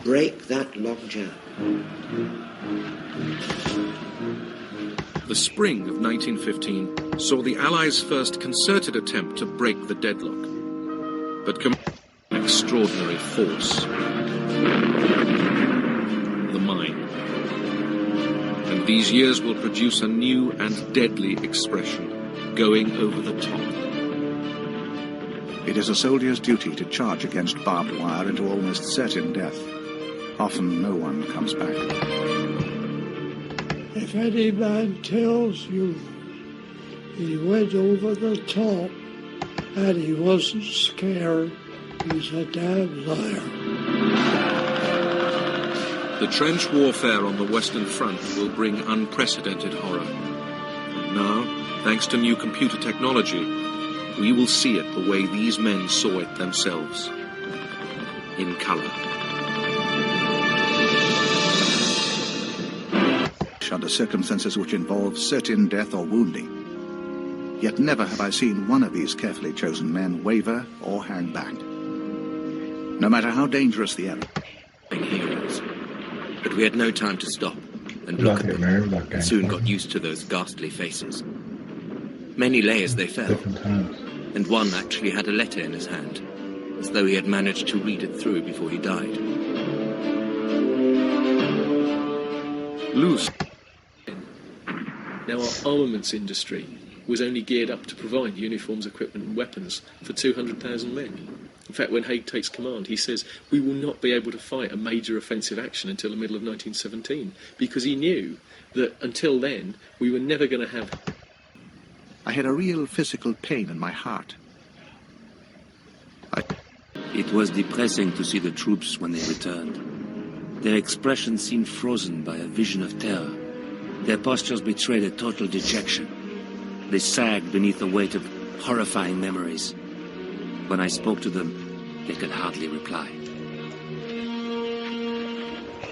break that logjam. The spring of 1915 saw the Allies' first concerted attempt to break the deadlock, but an extraordinary force. The mine. And these years will produce a new and deadly expression, going over the top. It is a soldier's duty to charge against barbed wire into almost certain death. Often no one comes back. If any man tells you he went over the top and he wasn't scared, he's a damn liar. The trench warfare on the Western Front will bring unprecedented horror. And now, thanks to new computer technology, we will see it the way these men saw it themselves. In color. Under circumstances which involve certain death or wounding. Yet never have I seen one of these carefully chosen men waver or hang back. No matter how dangerous the error. Heroes. But we had no time to stop and look at them, and soon got used to those ghastly faces. Many lay as they fell, and one actually had a letter in his hand, as though he had managed to read it through before he died. Loose. Now, our armaments industry was only geared up to provide uniforms, equipment and weapons for 200,000 men. In fact, when Haig takes command, he says, we will not be able to fight a major offensive action until the middle of 1917, because he knew that until then, we were never going to have... I had a real physical pain in my heart. It was depressing to see the troops when they returned. Their expressions seemed frozen by a vision of terror. Their postures betrayed a total dejection. They sagged beneath the weight of horrifying memories. When I spoke to them, they could hardly reply.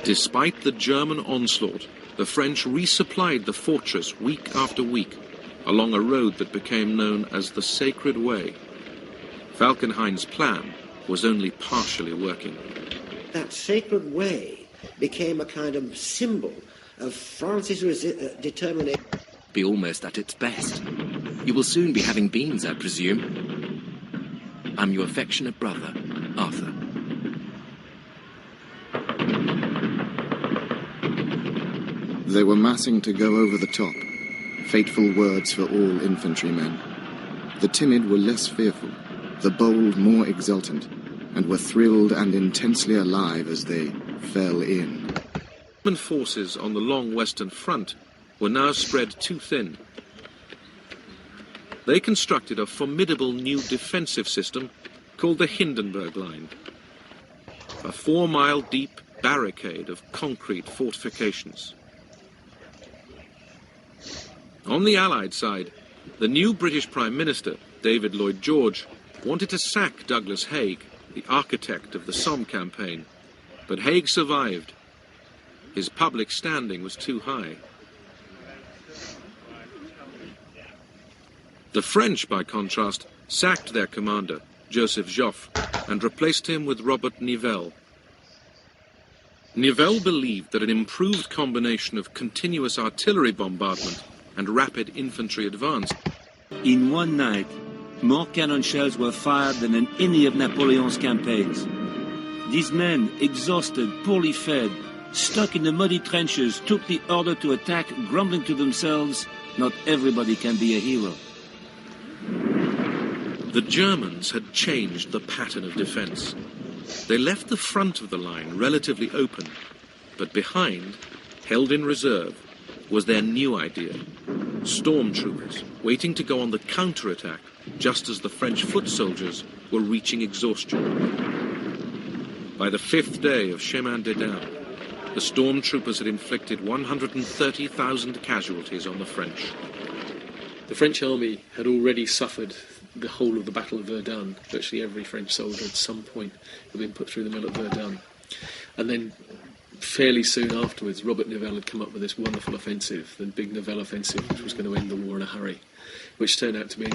Despite the German onslaught, the French resupplied the fortress week after week along a road that became known as the Sacred Way. Falkenhayn's plan was only partially working. That Sacred Way became a kind of symbol of France's determination. Be almost at its best. You will soon be having beans, I presume. I'm your affectionate brother, Arthur. They were massing to go over the top. Fateful words for all infantrymen. The timid were less fearful, the bold more exultant, and were thrilled and intensely alive as they fell in. German forces on the long Western Front were now spread too thin. They constructed a formidable new defensive system called the Hindenburg Line, a 4-mile-deep barricade of concrete fortifications. On the Allied side, the new British Prime Minister, David Lloyd George, wanted to sack Douglas Haig, the architect of the Somme campaign, but Haig survived. His public standing was too high. The French, by contrast, sacked their commander, Joseph Joffre, and replaced him with Robert Nivelle. Nivelle believed that an improved combination of continuous artillery bombardment and rapid infantry advance. In one night, more cannon shells were fired than in any of Napoleon's campaigns. These men, exhausted, poorly fed, stuck in the muddy trenches, took the order to attack, grumbling to themselves, not everybody can be a hero. The Germans had changed the pattern of defense. They left the front of the line relatively open, but behind, held in reserve, was their new idea. Stormtroopers, waiting to go on the counterattack just as the French foot soldiers were reaching exhaustion. By the 5th day of Chemin des Dames, the stormtroopers had inflicted 130,000 casualties on the French. The French army had already suffered the whole of the Battle of Verdun. Virtually every French soldier at some point had been put through the mill at Verdun. And then fairly soon afterwards, Robert Nivelle had come up with this wonderful offensive, the big Nivelle offensive, which was going to end the war in a hurry, which turned out to be